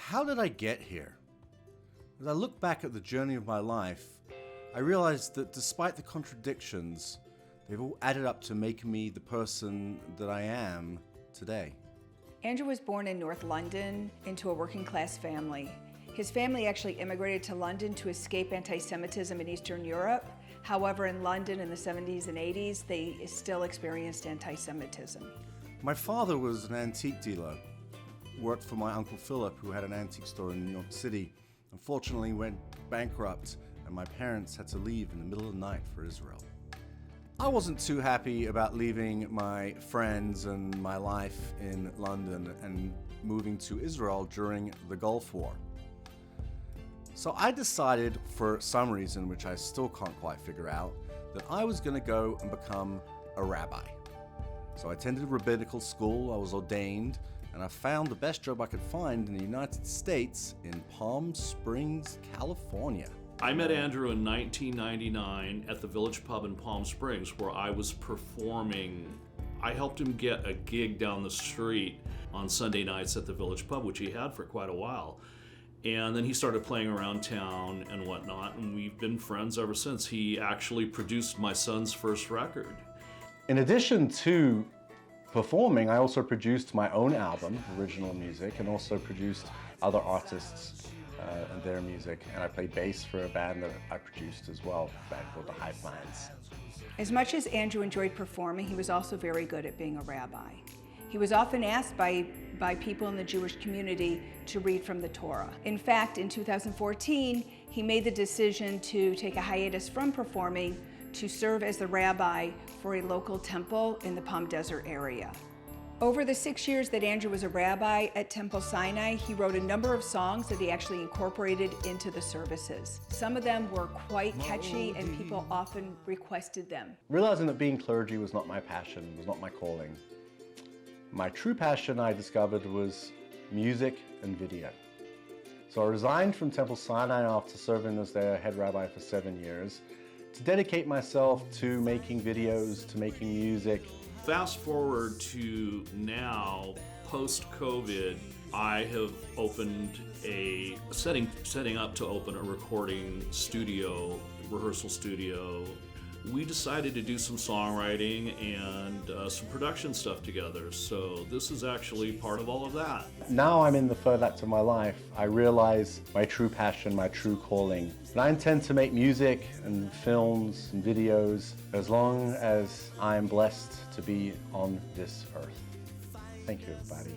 How did I get here? As I look back at the journey of my life, I realized that despite the contradictions, they've all added up to making me the person that I am today. Andrew was born in North London into a working class family. His family actually immigrated to London to escape anti-Semitism in Eastern Europe. However, in London in the 70s and 80s, they still experienced anti-Semitism. My father was an antique dealer, worked for my Uncle Philip, who had an antique store in New York City. Unfortunately, went bankrupt, and my parents had to leave in the middle of the night for Israel. I wasn't too happy about leaving my friends and my life in London and moving to Israel during the Gulf War. So I decided, for some reason which I still can't quite figure out, that I was going to go and become a rabbi. So I attended rabbinical school, I was ordained, and I found the best job I could find in the United States in Palm Springs, California. I met Andrew in 1999 at the Village Pub in Palm Springs, where I was performing. I helped him get a gig down the street on Sunday nights at the Village Pub, which he had for quite a while. And then he started playing around town and whatnot, and we've been friends ever since. He actually produced my son's first record. In addition to performing, I also produced my own album, original music, and also produced other artists and their music. And I played bass for a band that I produced as well, a band called the High Plains. As much as Andrew enjoyed performing, he was also very good at being a rabbi. He was often asked by people in the Jewish community to read from the Torah. In fact, in 2014, he made the decision to take a hiatus from performing to serve as the rabbi for a local temple in the Palm Desert area. Over the 6 years that Andrew was a rabbi at Temple Sinai, he wrote a number of songs that he actually incorporated into the services. Some of them were quite catchy and people often requested them. Realizing that being clergy was not my passion, was not my calling. My true passion, I discovered, was music and video. So I resigned from Temple Sinai after serving as their head rabbi for 7 years to dedicate myself to making videos, to making music. Fast forward to now, post-COVID, I have opened setting up to open a recording studio, rehearsal studio. We decided to do some songwriting and some production stuff together, so this is actually part of all of that. Now I'm in the third act of my life. I realize my true passion, my true calling. And I intend to make music and films and videos as long as I'm blessed to be on this earth. Thank you, everybody.